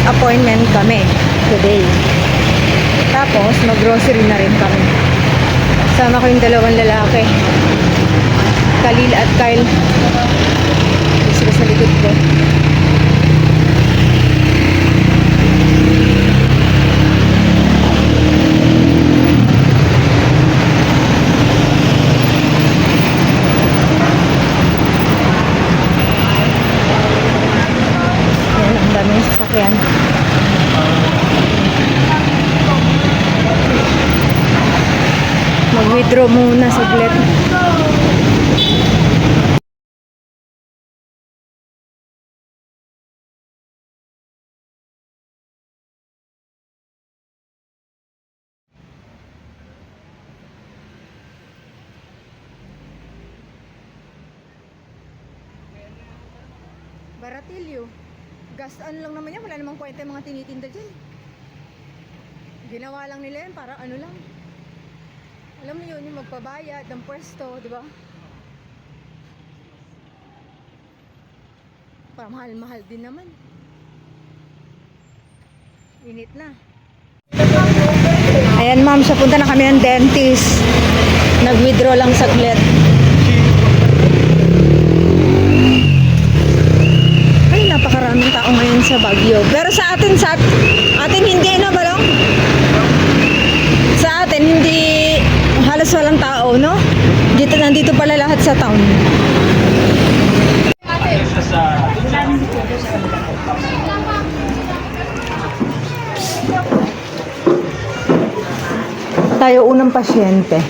appointment kami today. Tapos, mag-grocery na rin kami. Sama ko yung dalawang lalaki. Khalil at Kyle. Sila sa likod ko. Ayan, ang daming sasakyan. Mag-withdraw muna saglit. Baratilyo. Gasaan lang naman yan. Wala namang kwenta yung mga tinitinda dyan. Ginawa lang nila yan para ano lang. Alam mo yun, yung magpabayad ng pwesto, di ba? Para mahal-mahal din naman. Init na. Ayan ma'am, sa punta na kami ng dentist. Nag-withdraw lang saglit. Ay, napakaraming tao ngayon sa Baguio. Pero sa atin hindi na balong? Sa atin hindi halos walang tao, no? Nandito pala lahat sa town. Tayo unang pasyente.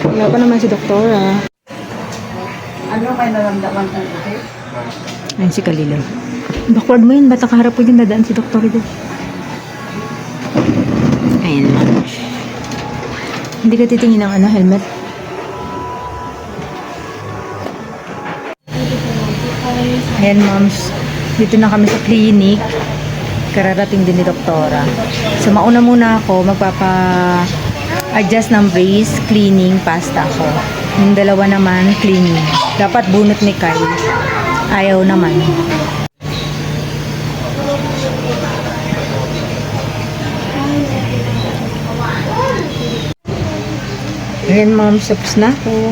Wala pa naman si doktora. Ano kayo naramdaman ng sakit? Ayun si Kalilo. Backward mo yun, ba't nakaharap po din dadaan si doktor dito? Ayun mo. Hindi ka titingin ng helmet? Ayan moms, dito na kami sa clinic. Kararating din ni doktora. So mauna muna ako, magpapa-adjust ng brace, cleaning, pasta ako. Yung dalawa naman, cleaning. Dapat bunot ni Kyle. Ayaw naman. Ayan ma'am, tapos na ako.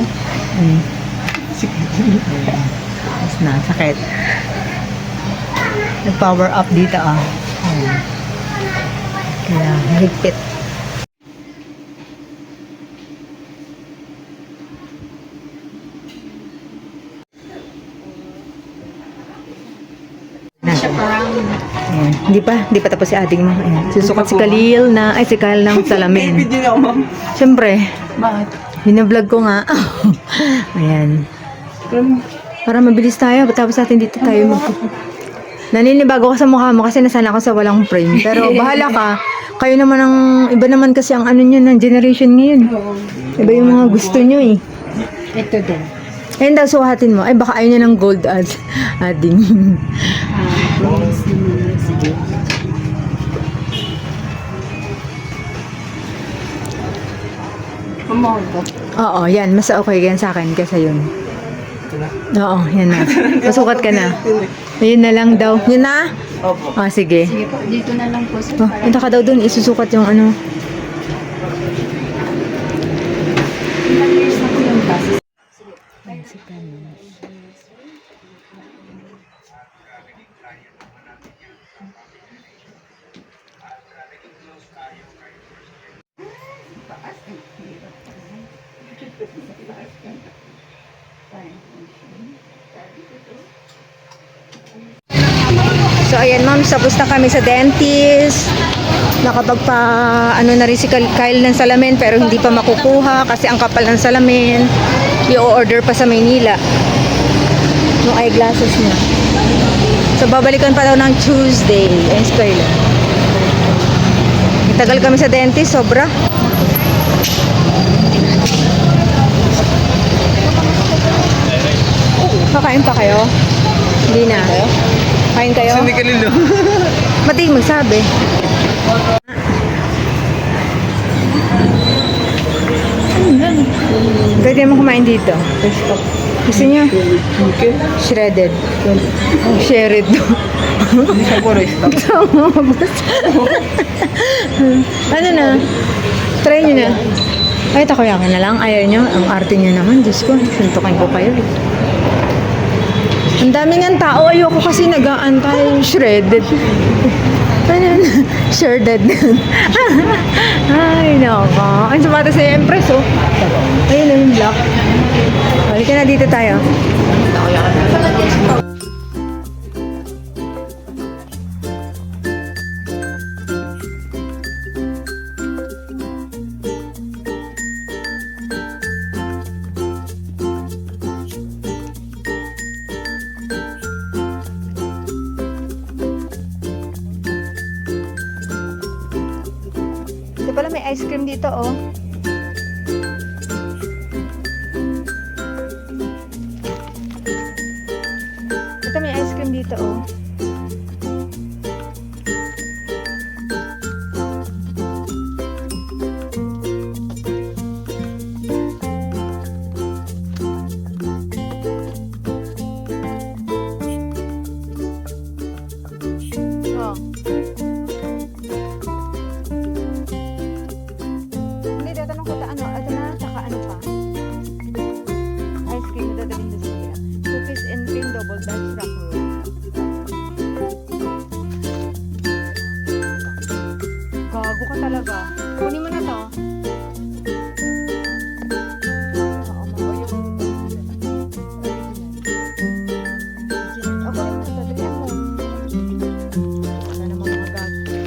Tapos na, sakit. Nag-power up dito ah. Kaya, higpit. Ayan. Hindi pa tapos si ating mga. Ayan. Susukat si Khalil na, si Kyle ng salamin. Video niya ako, ma'am. Siyempre. Bakit? Binablog ko nga. Ayan. Para mabilis tayo, tapos natin dito tayo naninibago ka sa mukha mo kasi nasana ako sa walang frame. Pero bahala ka. Kayo naman ang, iba naman kasi ang ano nyo ng generation ngayon. Iba yung mga gusto nyo eh. Ito din. Ayun daw, suhatin mo. Ay, baka ayaw nyo ng gold adding. Sige. Mamahal ko. Oo, yan. Mas okay yan sa akin kaysa yun. Oo, yan na. Pasukat ka na. Ayun na lang daw. Yun na? Opo. Ah, sige. Sige po, dito na lang po. Oh, punta ka daw dun. Isusukat yung ano. Ilang years na po yung classes? So ayan ma'am, tapos na kami sa dentist. Nakapagpa ano na rin si Kyle ng salamin pero hindi pa makukuha kasi ang kapal ng salamin. I-order pa sa Maynila yung eyeglasses niya. So babalikan pa daw ng Tuesday. Ayan si Kyle. Tagal kami sa dentist, sobra. Kakain pa kayo? Hindi na. Kain kayo? Hindi ka nilo. Mati magsabi. Pwede mo kumain dito. First stop. Gusto niya? Okay. Shredded. Shredded. Hindi siya puro stock. Ano na? Try niyo na. Ay, takoyaki na lang. Ayaw niyo. Ang arte niyo naman. Diyos ko, suntukin ko kayo. Ang dami ng tao. Ayoko kasi nag-aantay. Shredded. Ano na? Shredded. Ay, nako. Ang sapatos na yung Empress, oh. Ayun na yung black. Halika na, dito tayo. Ito pala may ice cream dito, oh. Ito may ice cream dito, oh. Oh. Hindi, tatanong ko ano, ito na, tsaka ano pa? Ice cream na dadalhin doon sa kabila. Cookies and cream, double Dutch rock roll. Gago ka talaga. Kunin mo na to. Oo, mabayo. Ako rin mo, dadalhin mo. Wala namang mga gago.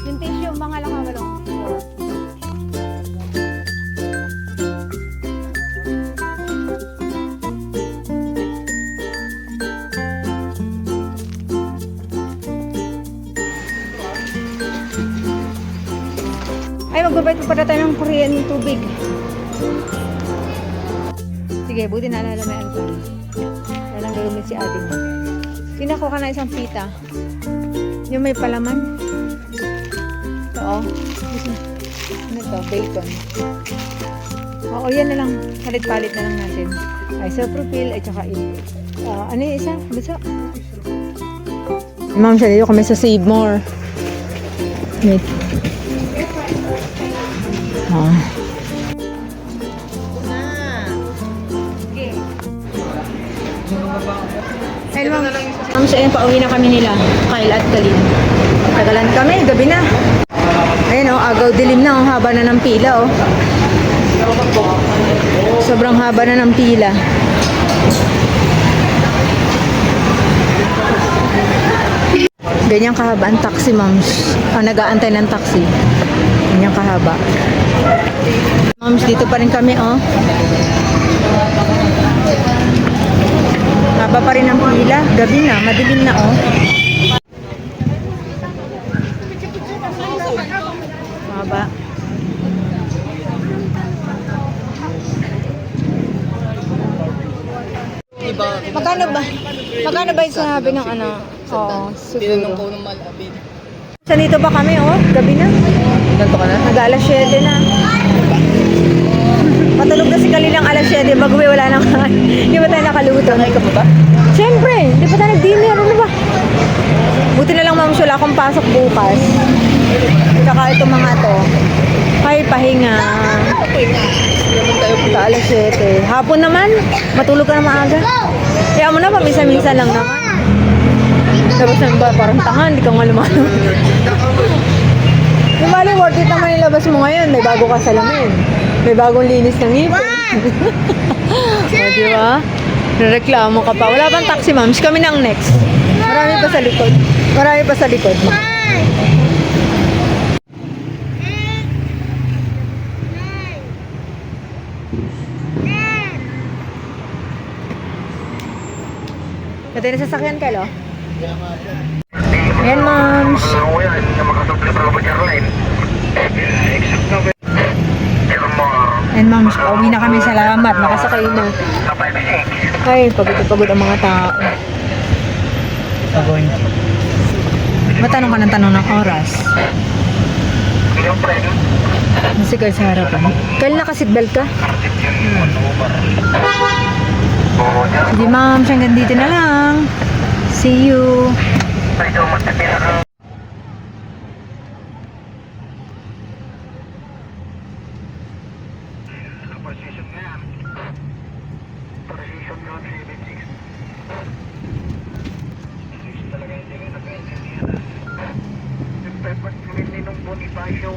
Yung tissue, mga lakamalong. Ay, magbabayad pa pala tayo ng Korean tubig. Sige, buti naalala mo yung alcohol. Yan ang gagawin si ate mo. Pinako ka na isang pita. Yung may palaman. Ito, oh. Ano ito? Bacon. Oo, yan na lang. Palit-palit na lang natin. Isopropyl at saka ito. Ano yung isa? Basta? Ma'am, siya dito kami sa Save More. Wait. Hello. Ma'am, siya pauwi na kami nila. Kyle at Kalin. Tagalan kami, gabi na. Ayun oh, agaw dilim na. Ang haba na ng pila oh. Sobrang haba na ng pila. Ganyan kahaba ang taxi, moms. Nag-aantay ng taxi. Ganyan kahaba. Moms, dito pa rin kami, oh. Haba pa rin ang pila. Gabi na, madilim na, oh. Haba. Magkano ba? Magkano ba yung sinabi ng ano? Oo, Tinanong ko siguro. ng malapit. Sa dito ba kami, oh? Gabi na. Ganto ka na? Mag-alas 7 na. Matulog na si Kalilang alas 7. Bago wala nang hindi ba tayo nakaluto? Nakay ka pa ba? Siyempre, hindi pa tayo nag-dinner. Ano ba? Buti na lang, ma'am, wala akong pasok bukas. Saka itong mga to. Ay, pahinga. Naman tayo po. Sa alas 7. Hapon naman, matulog ka na maaga. Kaya mo na, pamisa-misa lang naman. Tapos na ba, parang tanga, hindi ka nga lumalang. Yung bali, worth it naman yung labas mo ngayon. May bago ka salamin. May bagong linis ng ngipin. O, di ba? Reklamo ka pa. Wala bang taxi, ma'am? Kami na ang next. Marami pa sa likod. Marami pa sa likod, ma'am. Pwede na sasakyan ka, lo? Ayan, moms. Ayan, moms. Pauwi na kami. Salamat. Nakasakay na. Ay, pagod na pagod ang mga tao. Sagoy. Matanong ka ng tanong ng oras. Nasigal sa harapan. Kailan naka-seatbelt ka? Sige ma'am, hanggang dito na lang. See you. Position nga. Position yun, 76. Position talaga hindi ka nag-maintindihan. Yung pepper, nung Bonifacio,